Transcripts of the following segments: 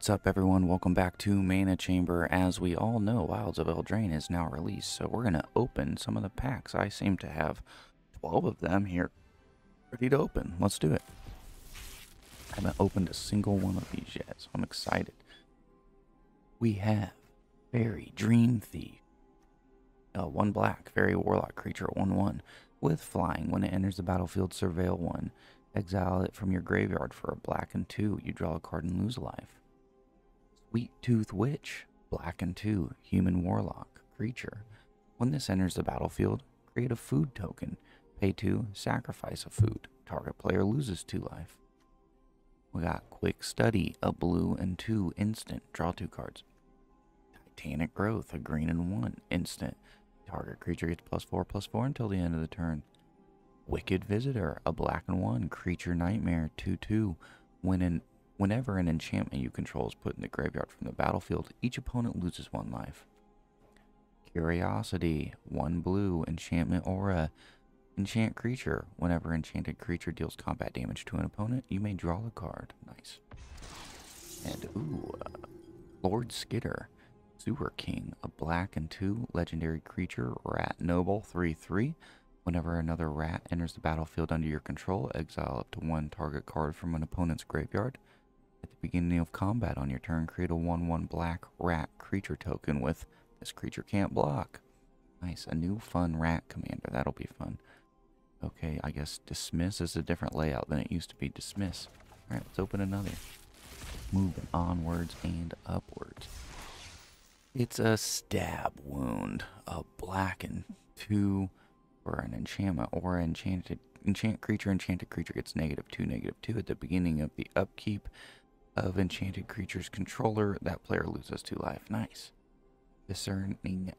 What's up, everyone? Welcome back to Mana Chamber. As we all know, Wilds of Eldraine is now released, so we're going to open some of the packs. I seem to have 12 of them here ready to open. Let's do it. I haven't opened a single one of these yet, so I'm excited. We have Fairy Dream Thief. 1 black, Fairy Warlock creature, 1/1. With flying, when it enters the battlefield, surveil 1. Exile it from your graveyard for a black and 2. You draw a card and lose a life. Sweet Tooth Witch, black and 2, human warlock creature. When this enters the battlefield, create a food token. Pay 2, sacrifice a food. Target player loses 2 life. We got Quick Study, a blue and 2 instant. Draw 2 cards. Titanic Growth, a green and 1 instant. Target creature gets +4/+4 until the end of the turn. Wicked Visitor, a black and 1 creature nightmare, 2/2. Whenever an enchantment you control is put in the graveyard from the battlefield, each opponent loses 1 life. Curiosity, 1 blue, enchantment aura. Enchant creature. Whenever enchanted creature deals combat damage to an opponent, you may draw a card. Nice. And, Lord Skitter, Sewer King, a black and 2 legendary creature, rat noble, 3/3. Whenever another rat enters the battlefield under your control, exile up to 1 target card from an opponent's graveyard. At the beginning of combat on your turn, create a 1/1 black rat creature token with this creature can't block. Nice, a new fun rat commander. That'll be fun. Okay, I guess Dismiss is a different layout than it used to be. Dismiss. Alright, let's open another. Moving onwards and upwards. It's a Stab Wound. A black and 2 for an enchantment or enchant creature. Enchanted creature gets -2/-2 at the beginning of the upkeep of enchanted creature's controller. That player loses 2 life. Nice. Discerning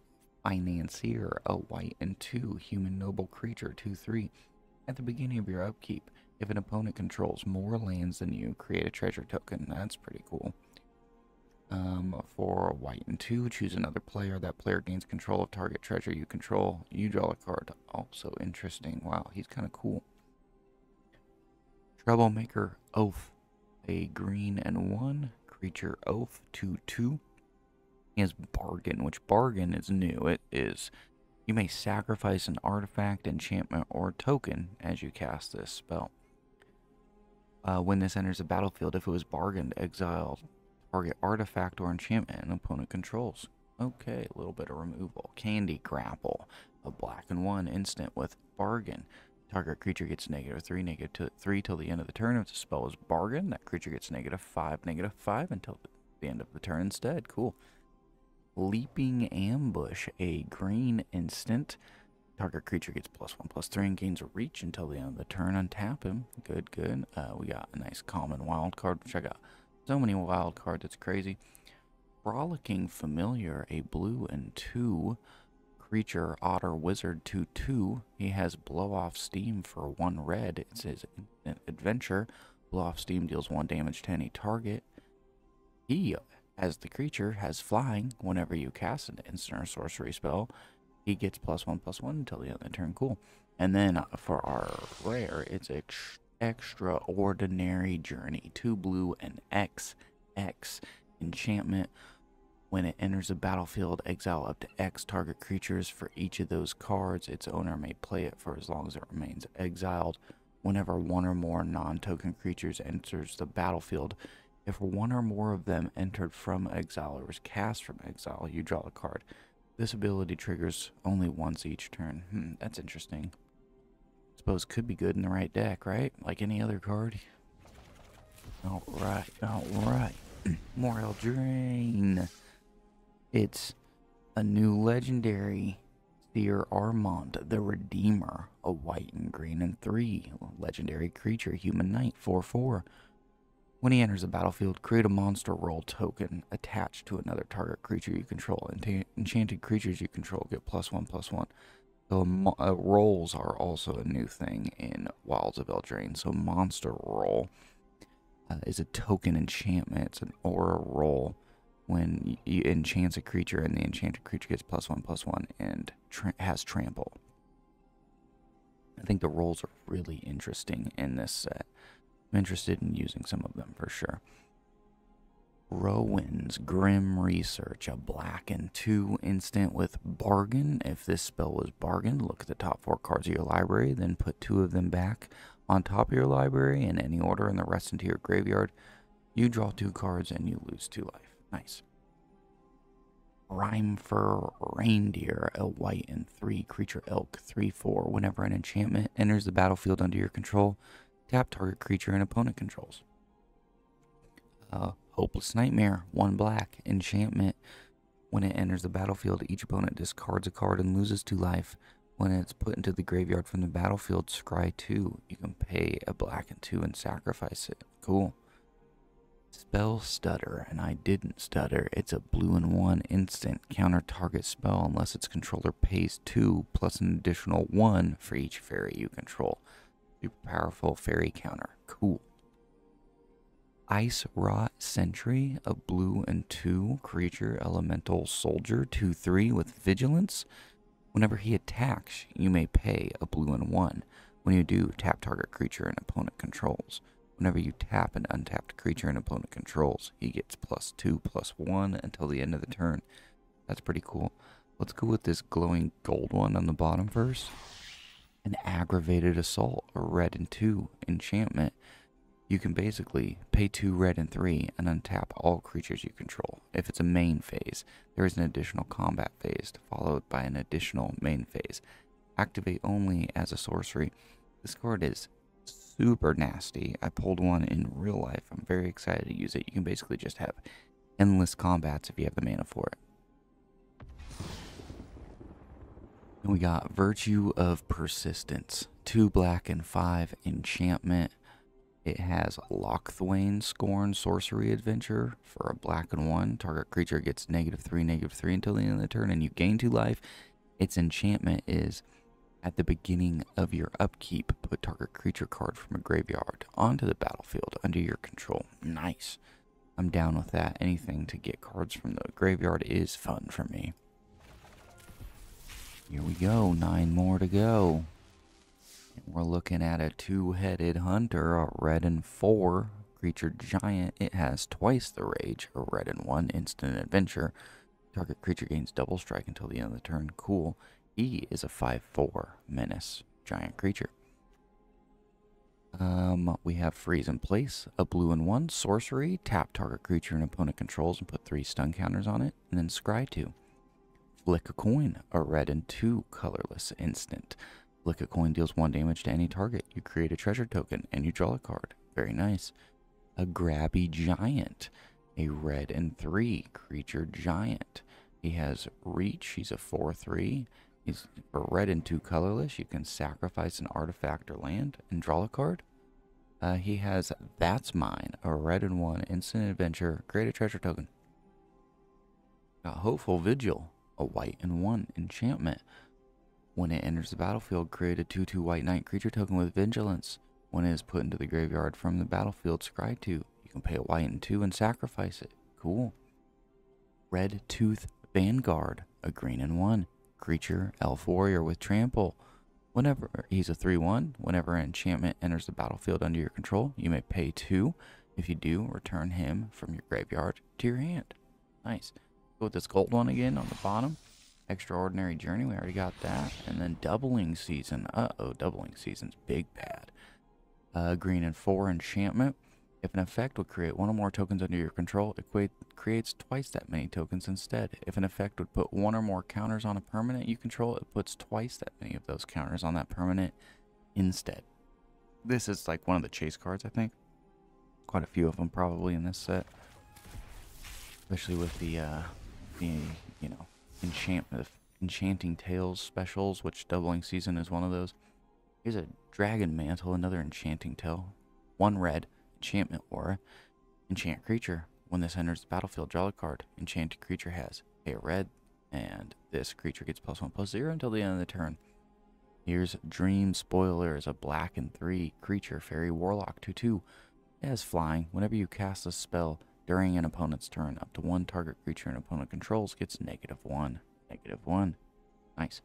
Financier, a white and 2 human noble creature, 2/3. At the beginning of your upkeep, if an opponent controls more lands than you, create a treasure token. That's pretty cool. For a white and 2, choose another player. That player gains control of target treasure you control. You draw a card. Also interesting. Wow, he's kind of cool. Troublemaker Oath, a green and 1 creature oath, 2/2. He has Bargain, which Bargain is new. It is, you may sacrifice an artifact, enchantment, or token as you cast this spell. When this enters the battlefield, if it was bargained, exile target artifact or enchantment an opponent controls. Okay, a little bit of removal. Candy Grapple, a black and 1 instant with Bargain. Target creature gets -3/-3 till the end of the turn. If the spell is Bargain, that creature gets -5/-5 until the end of the turn instead. Cool. Leaping Ambush, a green instant. Target creature gets +1/+3 and gains a reach until the end of the turn. Untap him. Good, good. We got a nice common wild card, which I got so many wild cards, it's crazy. Frolicking Familiar, a blue and 2 creature otter wizard, 2/2. He has blow off steam for 1 red. It's his adventure. Blow off steam deals 1 damage to any target. He, as the creature, has flying. Whenever you cast an instant or sorcery spell, he gets +1/+1 until the end of the turn. Cool. And then for our rare, it's Extraordinary Journey, 2 blue and XX enchantment. When it enters the battlefield, exile up to X target creatures. For each of those cards, its owner may play it for as long as it remains exiled. Whenever 1 or more non-token creatures enters the battlefield, if 1 or more of them entered from exile or was cast from exile, you draw a card. This ability triggers only once each turn. That's interesting. Suppose could be good in the right deck, right? Like any other card. Alright, alright. More Eldraine. It's a new legendary Seer Armand, the Redeemer, a white and green and 3 legendary creature, human knight, 4/4. When he enters the battlefield, create a monster roll token attached to another target creature you control. Enchanted creatures you control get +1/+1. So rolls are also a new thing in Wilds of Eldraine. So Monster Roll is a token enchantment. It's an aura roll. When you enchant a creature and the enchanted creature gets +1/+1 and has trample. I think the rolls are really interesting in this set. I'm interested in using some of them for sure. Rowan's Grim Research, a black and 2 instant with Bargain. If this spell was Bargain, look at the top 4 cards of your library, then put 2 of them back on top of your library in any order and the rest into your graveyard. You draw 2 cards and you lose 2 life. Nice. Rhymefur Reindeer, a white and 3 creature elk, 3/4. Whenever an enchantment enters the battlefield under your control, tap target creature and opponent controls. Hopeless Nightmare, 1 black, enchantment. When it enters the battlefield, each opponent discards a card and loses 2 life. When it's put into the graveyard from the battlefield, scry 2. You can pay a black and 2 and sacrifice it. Cool. Spell Stutter, and I didn't stutter. It's a blue and 1 instant. Counter target spell unless its controller pays 2 plus an additional 1 for each fairy you control. Super powerful fairy counter. Cool. Ice Rot Sentry, a blue and 2 creature elemental soldier, 2/3 with vigilance. Whenever he attacks, you may pay a blue and 1. When you do, tap target creature and opponent controls. Whenever you tap an untapped creature and opponent controls, he gets +2/+1 until the end of the turn. That's pretty cool. Let's go with this glowing gold one on the bottom first. An Aggravated Assault, a red and 2 enchantment. You can basically pay 2 red and 3 and untap all creatures you control. If it's a main phase, there is an additional combat phase, followed by an additional main phase. Activate only as a sorcery. This card is super nasty. I pulled one in real life. I'm very excited to use it. You can basically just have endless combats if you have the mana for it. And we got Virtue of Persistence. 2 black and 5 enchantment. It has Lochthwain Scorn Sorcery Adventure for a black and 1. Target creature gets -3/-3 until the end of the turn, and you gain 2 life. Its enchantment is, at the beginning of your upkeep, put target creature card from a graveyard onto the battlefield under your control. Nice. I'm down with that. Anything to get cards from the graveyard is fun for me. Here we go. 9 more to go. We're looking at a 2-headed hunter, a red and 4 creature giant. It has twice the rage, a red and 1 instant adventure. Target creature gains double strike until the end of the turn. Cool. He is a 5/4 menace giant creature. We have Freeze in Place, a blue and 1 sorcery. Tap target creature and opponent controls and put 3 stun counters on it, and then scry 2. Flick a Coin, a red and 2 colorless instant. Flick a coin deals 1 damage to any target. You create a treasure token and you draw a card. Very nice. A Grabby Giant, a red and 3 creature giant. He has reach. He's a 4/3. He's a red and 2 colorless. You can sacrifice an artifact or land and draw a card. He has That's Mine, a red and 1 instant adventure. Create a treasure token. Got Hopeful Vigil, a white and 1 enchantment. When it enters the battlefield, create a 2/2 white knight creature token with vigilance. When it is put into the graveyard from the battlefield, scry 2. You can pay a white and 2 and sacrifice it. Cool. Red Tooth Vanguard, a green and 1 creature, elf warrior with trample. Whenever he's a 3/1, whenever an enchantment enters the battlefield under your control, you may pay 2. If you do, return him from your graveyard to your hand. Nice. Go with this gold one again on the bottom. Extraordinary Journey, we already got that. And then Doubling Season. Uh-oh, Doubling Season's big bad. Green and 4 enchantment. If an effect would create 1 or more tokens under your control, it creates twice that many tokens instead. If an effect would put 1 or more counters on a permanent you control, it puts twice that many of those counters on that permanent instead. This is like one of the chase cards, I think. Quite a few of them probably in this set. Especially with the you know, Enchanting Tales specials, which Doubling Season is one of those. Here's a Dragon Mantle, another Enchanting Tale. 1 red, enchantment aura. Enchant creature. When this enters the battlefield, draw a card. Enchanted creature has a red, and this creature gets +1/+0 until the end of the turn. Here's Dream Spoiler, is a black and 3 creature, fairy warlock, 2/2. It has flying. Whenever you cast a spell during an opponent's turn, up to 1 target creature an opponent controls gets -1. -1. Nice.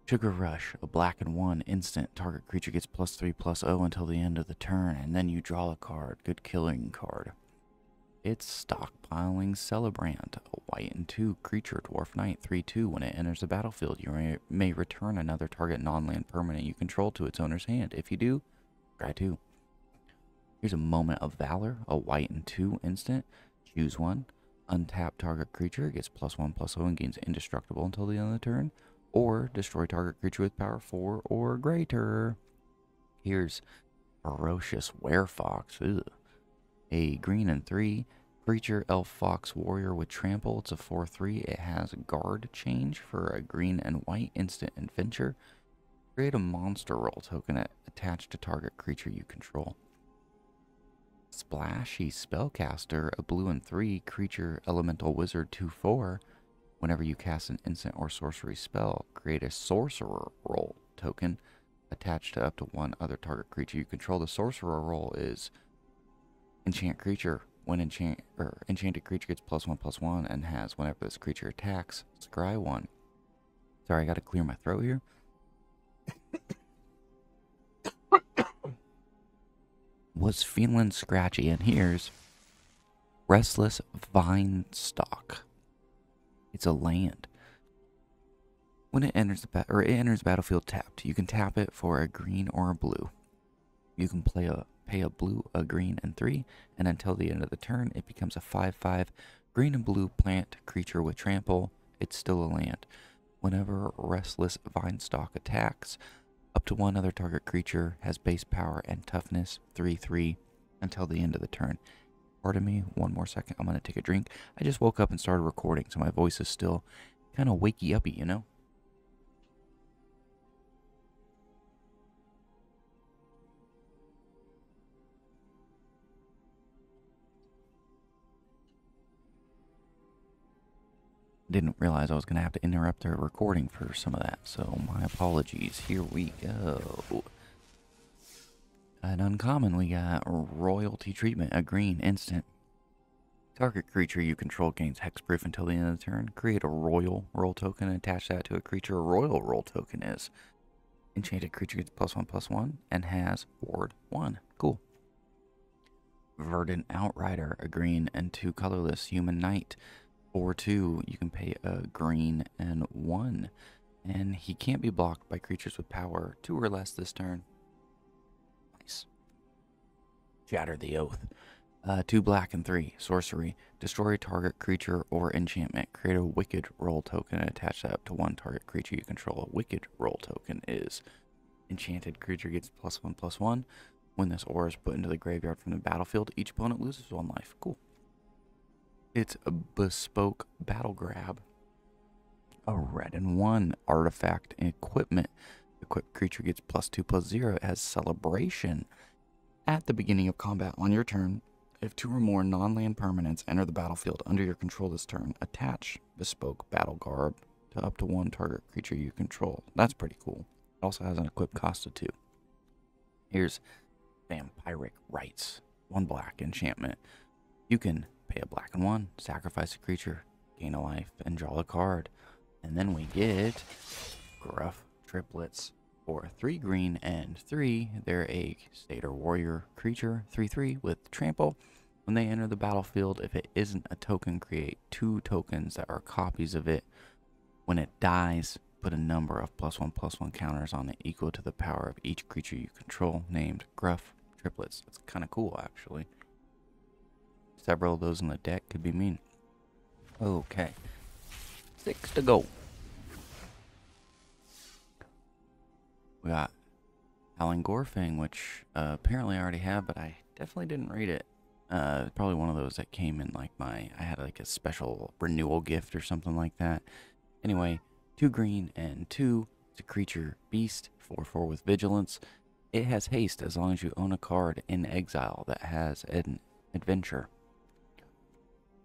Sugar Rush, a black and 1 instant. Target creature gets +3/+0 until the end of the turn, and then you draw a card. Good killing card. It's Stockpiling Celebrant, a white and 2 creature, Dwarf Knight, 3/2. When it enters the battlefield, you may return another target non-land permanent you control to its owner's hand. If you do, try 2. Here's a Moment of Valor, a white and 2 instant. Choose one. Untap target creature, gets +1/+0 and gains indestructible until the end of the turn. Or destroy target creature with power 4 or greater. Here's Ferocious Werefox, a green and 3 creature, elf, fox, warrior with trample. It's a 4/3. It has guard change for a green and white instant adventure. Create a monster roll token attached to target creature you control. Splashy Spellcaster, a blue and 3 creature, elemental wizard, 2/4. Whenever you cast an instant or sorcery spell, create a sorcerer roll token attached to up to 1 other target creature you control. The sorcerer roll is enchant creature. When enchanted creature gets +1/+1 and has, whenever this creature attacks, scry 1. Sorry, I gotta clear my throat here. Was feeling scratchy, and here's Restless Vinestalk. It's a land. When it enters the battlefield tapped, you can tap it for a green or a blue. You can pay a blue, a green, and 3, and until the end of the turn, it becomes a 5/5 green and blue plant creature with trample. It's still a land. Whenever Restless Vinestalk attacks, up to 1 other target creature has base power and toughness, 3/3, until the end of the turn. Pardon me, one more second. I'm going to take a drink. I just woke up and started recording, so my voice is still kind of wakey-uppy, you know? Didn't realize I was going to have to interrupt the recording for some of that, so my apologies. Here we go. An uncommon, we got Royalty Treatment, a green instant. Target creature you control gains hexproof until the end of the turn. Create a royal roll token and attach that to a creature. A royal roll token is enchanted creature gets +1/+1 and has ward 1. Cool. Verdant Outrider, a green and 2 colorless human knight. 4/2, you can pay a green and 1. And he can't be blocked by creatures with power 2 or less this turn. Nice. Shatter the Oath. 2 black and 3, sorcery. Destroy a target creature or enchantment. Create a wicked roll token and attach that up to 1 target creature you control. A wicked roll token is enchanted creature gets +1/+1. When this aura is put into the graveyard from the battlefield, each opponent loses 1 life. Cool. It's a bespoke battle grab. A red and 1 artifact and equipment. Equipped creature gets +2/+0. It has celebration. At the beginning of combat on your turn, if 2 or more non-land permanents enter the battlefield under your control this turn, attach bespoke battle garb to up to 1 target creature you control. That's pretty cool. It also has an equipped cost of 2. Here's Vampiric Rites. 1 black enchantment. You can pay a black and 1, sacrifice a creature, gain a life, and draw a card. And then we get Gruff Triplets for 3 green and 3. They're a state or warrior creature, 3/3 with trample. When they enter the battlefield, if it isn't a token, create 2 tokens that are copies of it. When it dies, put a number of +1/+1 counters on it equal to the power of each creature you control, named Gruff Triplets. That's kind of cool, actually. Several of those in the deck could be mean. Okay. 6 to go. We got Howling Gorfang, which apparently I already have, but I definitely didn't read it. Probably one of those that came in like I had like a special renewal gift or something like that. Anyway, 2 green and 2. It's a creature beast, 4/4 with vigilance. It has haste as long as you own a card in exile that has an adventure.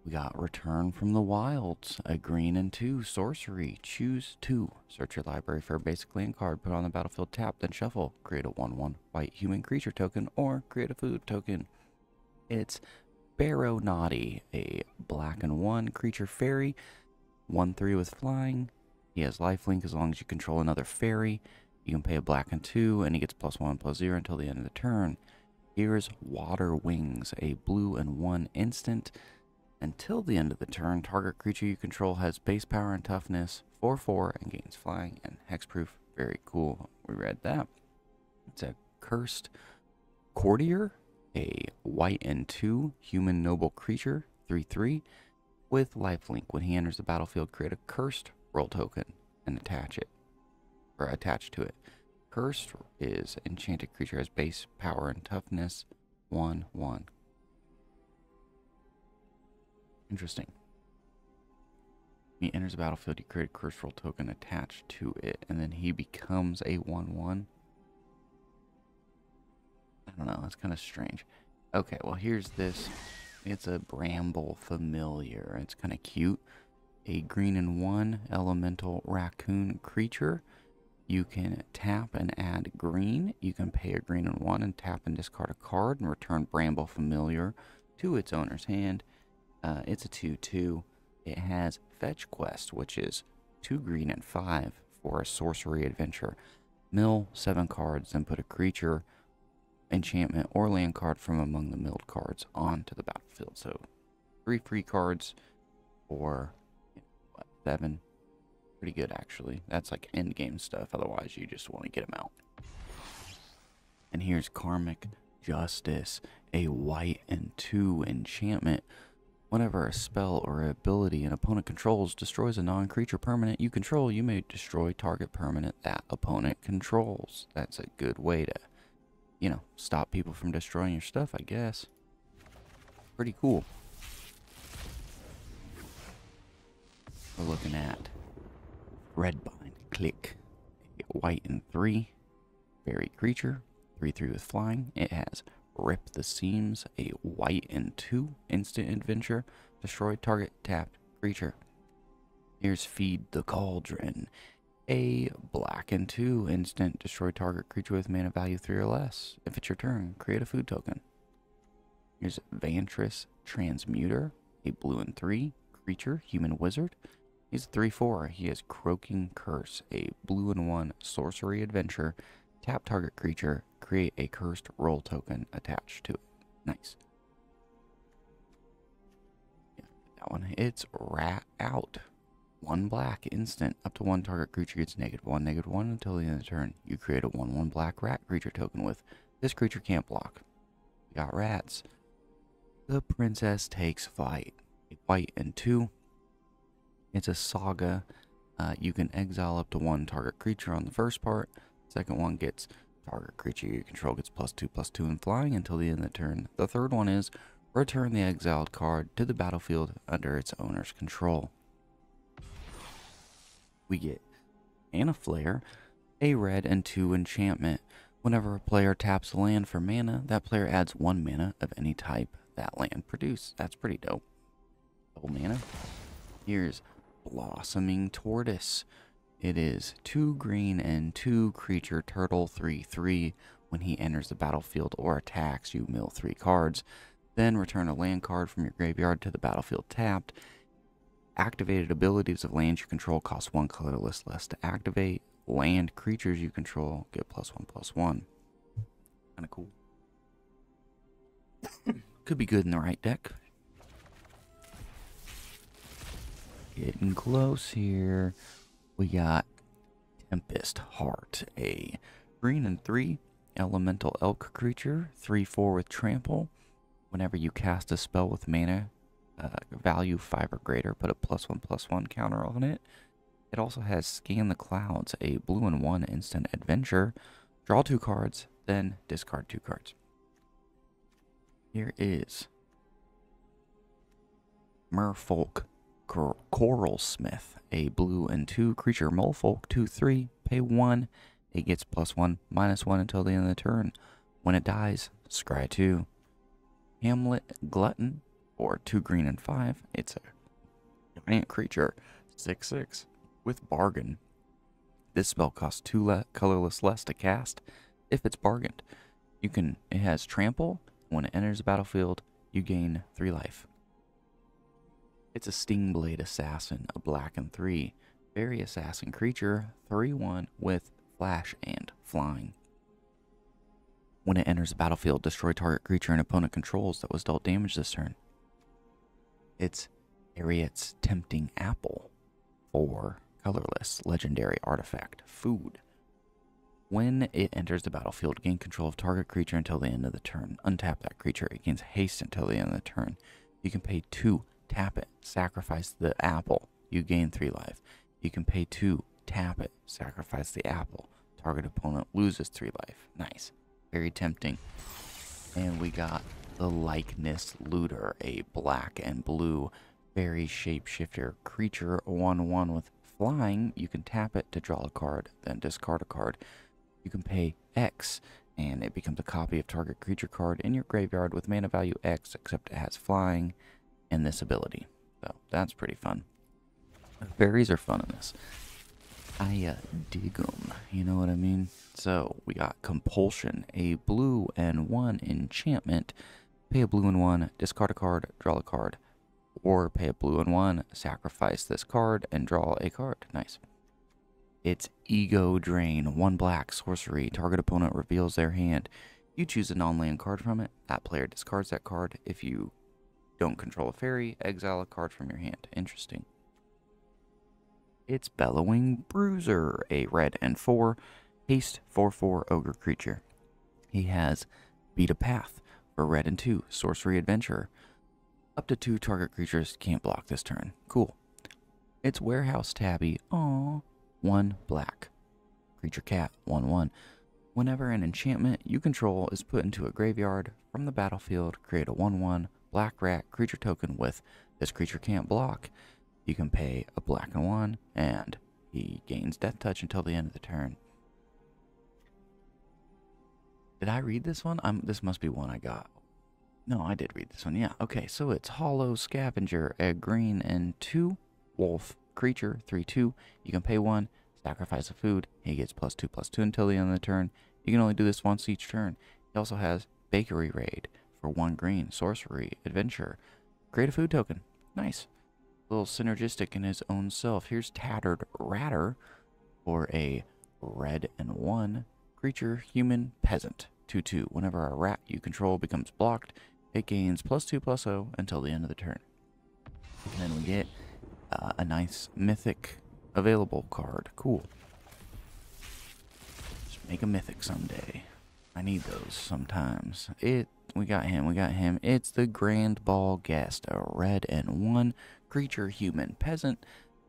We got Return from the Wilds, a green and 2 sorcery. Choose 2. Search your library for a basic land card, put on the battlefield, tap, then shuffle. Create a 1/1 white human creature token or create a food token. It's Barrow Naughty, a black and 1 creature fairy, 1/3 with flying. He has lifelink as long as you control another fairy. You can pay a black and 2, and he gets +1/+0 until the end of the turn. Here's Water Wings, a blue and 1 instant. Until the end of the turn, target creature you control has base power and toughness 4/4 and gains flying and hexproof. Very cool. We read that. It's a Cursed Courtier, a white and 2 human noble creature, 3/3, with lifelink. When he enters the battlefield, create a cursed roll token and attach to it. Cursed is enchanted creature, has base power and toughness 1/1. Interesting. He enters the battlefield, you create a cursed roll token attached to it, and then he becomes a 1/1. I don't know, that's kind of strange. Okay, well, here's this. It's a Bramble Familiar. It's kind of cute. A green and 1 elemental raccoon creature. You can tap and add green. You can pay a green and 1 and tap and discard a card and return Bramble Familiar to its owner's hand. It's a 2/2. It has Fetch Quest, which is 2 green and 5 for a sorcery adventure. Mill 7 cards, then put a creature, enchantment, or land card from among the milled cards onto the battlefield. So 3 free cards for 7. Pretty good, actually. That's like end game stuff. Otherwise, you just want to get them out. And here's Karmic Justice, a white and 2 enchantment. Whenever a spell or ability an opponent controls destroys a non-creature permanent you control, you may destroy target permanent that opponent controls. That's a good way to, you know, stop people from destroying your stuff, I guess. Pretty cool. We're looking at Redbind Click, a white and 3 fairy creature, 3/3 with flying. It has Rip the Seams, a white and 2 instant adventure. Destroy target tapped creature. Here's Feed the Cauldron, a black and 2 instant. Destroy target creature with mana value 3 or less. If it's your turn, create a food token. Here's Vantress Transmuter, a blue and 3 creature, human wizard. He's 3/4. He has Croaking Curse, a blue and 1 sorcery adventure. Tap target creature, create a cursed roll token attached to it. Nice. Yeah, that one. It's Rat Out. 1 black instant. Up to 1 target creature gets -1/-1 until the end of the turn. You create a 1/1 black rat creature token with this creature can't block. We got rats. The Princess Takes Flight. A white and 2. It's a saga. You can exile up to 1 target creature on the first part. Second one gets target creature you control gets +2/+2 in flying until the end of the turn. The third one is return the exiled card to the battlefield under its owner's control. We get Mana Flare, a red and 2 enchantment. Whenever a player taps a land for mana, that player adds 1 mana of any type that land produced. That's pretty dope. Double mana. Here's Blossoming Tortoise. It is 2 green and 2 creature turtle, 3/3. When he enters the battlefield or attacks, you mill 3 cards. Then return a land card from your graveyard to the battlefield tapped. Activated abilities of lands you control cost 1 colorless less to activate. Land creatures you control get +1/+1. Kinda cool. Could be good in the right deck. Getting close here. We got Tempest Heart, a green and 3 elemental elk creature, 3/4 with trample. Whenever you cast a spell with mana value 5 or greater, put a +1/+1 counter on it. It also has Scan the Clouds, a blue and 1 instant adventure. Draw 2 cards, then discard 2 cards. Here is Merfolk Coral Smith, a blue and 2 creature molefolk, 2/3, pay 1. It gets +1/-1 until the end of the turn. When it dies, scry 2. Hamlet Glutton, or 2 green and 5. It's a giant creature, 6/6, with bargain. This spell costs 2 colorless less to cast if it's bargained. It has trample. When it enters the battlefield, you gain 3 life. It's a Stingblade Assassin, a black and 3 fairy assassin creature, 3/1 with flash and flying. When it enters the battlefield, destroy target creature an opponent controls that was dealt damage this turn. It's Ariet's Tempting Apple for colorless legendary artifact food. When it enters the battlefield, gain control of target creature until the end of the turn. Untap that creature. It gains haste until the end of the turn. You can pay 2, tap it, sacrifice the apple. You gain 3 life. You can pay 2, tap it, sacrifice the apple. Target opponent loses 3 life. Nice. Very tempting. And we got the Likeness Looter, a black and blue fairy shapeshifter creature, 1/1 with flying. You can tap it to draw a card, then discard a card. You can pay X, and it becomes a copy of target creature card in your graveyard with mana value X, except it has flying and this ability. So that's pretty fun. Fairies are fun in this. I dig them, you know what I mean? So we got Compulsion, a blue and 1 enchantment. Pay a blue and 1, discard a card, draw a card. Or pay a blue and 1, sacrifice this card, and draw a card. Nice. It's Ego Drain, 1 black, sorcery. Target opponent reveals their hand. You choose a non-land card from it. That player discards that card. If you don't control a fairy, exile a card from your hand. Interesting. It's Bellowing Bruiser, a red and 4, haste 4/4 ogre creature. He has Beat a Path for red and 2, sorcery adventurer. Up to 2 target creatures can't block this turn. Cool. It's Warehouse Tabby. Aww. 1 black. Creature cat, 1/1. Whenever an enchantment you control is put into a graveyard from the battlefield, create a 1/1 black rat creature token with this creature can't block. You can pay a black and 1, and he gains Death Touch until the end of the turn. Did I read this one? This must be one I got. No, I did read this one. Yeah, okay, so it's Hollow Scavenger, a green and 2 wolf creature, 3/2. You can pay 1, sacrifice a food. He gets +2/+2 until the end of the turn. You can only do this once each turn. He also has Bakery Raid for 1 green, sorcery, adventure. Create a food token. Nice. A little synergistic in his own self. Here's Tattered Ratter for a red and 1 creature, human, peasant, 2/2. Whenever a rat you control becomes blocked, it gains +2/+0 until the end of the turn. And then we get a nice mythic available card. Cool. Just make a mythic someday. I need those sometimes. We got him. It's the Grand Ball Guest, a red and 1 creature, human, peasant,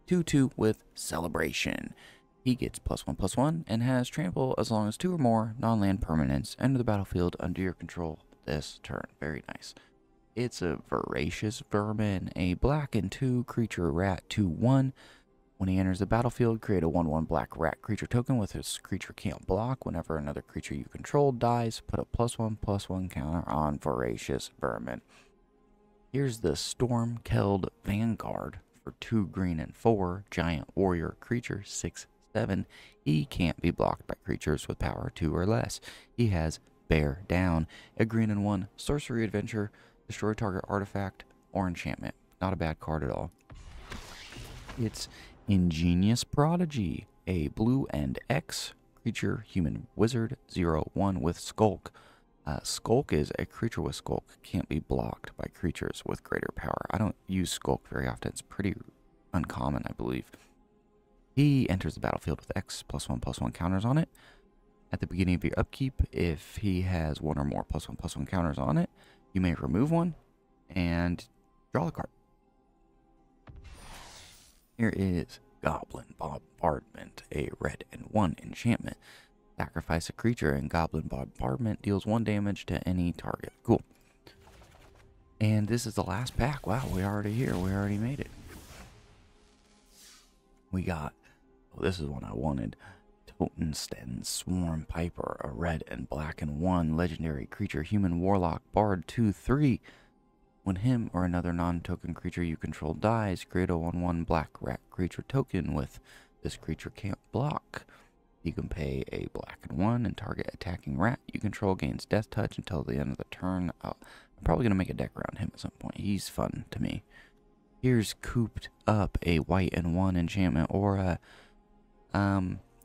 2/2 with celebration. He gets +1/+1 and has trample as long as 2 or more non-land permanents enter the battlefield under your control this turn. Very nice. It's a Voracious Vermin, a black and 2 creature rat, 2/1. When he enters the battlefield, create a 1/1 black rat creature token with his creature can't block. Whenever another creature you control dies, put a +1/+1 counter on Voracious Vermin. Here's the Stormkeld Vanguard for 2 green and 4, giant warrior creature, 6/7. He can't be blocked by creatures with power 2 or less. He has Bear Down, a green and 1 sorcery adventure. Destroy target artifact or enchantment. Not a bad card at all. It's Ingenious Prodigy, a blue and X creature, human wizard, 0/1 with Skulk. Skulk is a creature with Skulk. Can't be blocked by creatures with greater power. I don't use Skulk very often. It's pretty uncommon, I believe. He enters the battlefield with X +1/+1 counters on it. At the beginning of your upkeep, if he has 1 or more +1/+1 counters on it, you may remove 1 and draw a card. Here is Goblin Bombardment, a red and 1 enchantment. Sacrifice a creature, and Goblin Bombardment deals 1 damage to any target. Cool. And this is the last pack. Wow, we're already here. We already made it. We got, this is one I wanted. Totenstein Swarm Piper, a red and black and 1 legendary creature, human warlock, bard, 2/3. When him or another non-token creature you control dies, create a 1/1 black rat creature token with this creature can't block. You can pay a black and 1 and target attacking rat you control gains Death Touch until the end of the turn. I'm probably going to make a deck around him at some point. He's fun to me. Here's Cooped Up, a white and 1 enchantment aura.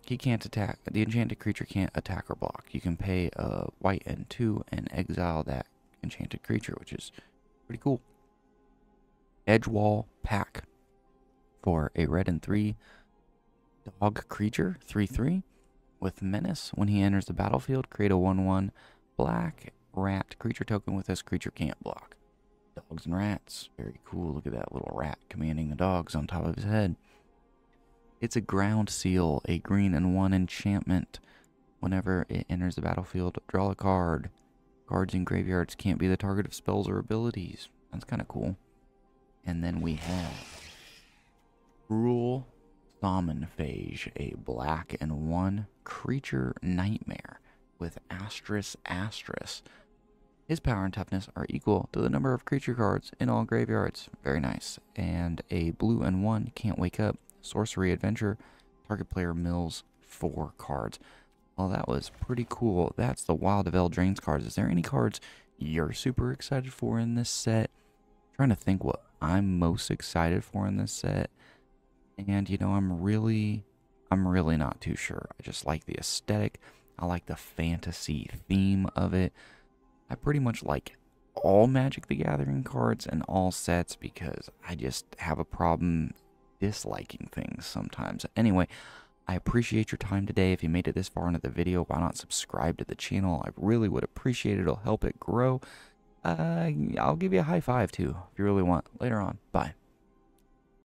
he can't attack. The enchanted creature can't attack or block. You can pay a white and 2 and exile that enchanted creature, which is pretty cool. Edgewall Pack for a red and 3 dog creature, 3/3 with menace. When he enters the battlefield, create a 1/1 black rat creature token with this creature can't block. Dogs and rats, very cool. Look at that little rat commanding the dogs on top of his head. It's a ground seal, a green and 1 enchantment. Whenever it enters the battlefield, draw a card. Cards in graveyards can't be the target of spells or abilities. That's kind of cool. And then we have Cruel Thaumaphage, a black and 1 creature nightmare with asterisk asterisk. His power and toughness are equal to the number of creature cards in all graveyards. Very nice. And a blue and 1 can't wake up. Sorcery adventure. Target player mills 4 cards. Well, that was pretty cool. That's the Wild of Eldraine's cards. Is there any cards you're super excited for in this set? I'm trying to think what I'm most excited for in this set. And, you know, I'm really not too sure. I just like the aesthetic. I like the fantasy theme of it. I pretty much like all Magic the Gathering cards and all sets because I just have a problem disliking things sometimes. Anyway, I appreciate your time today. If you made it this far into the video, why not subscribe to the channel? I really would appreciate it. It'll help it grow. I'll give you a high five too if you really want later on. Bye.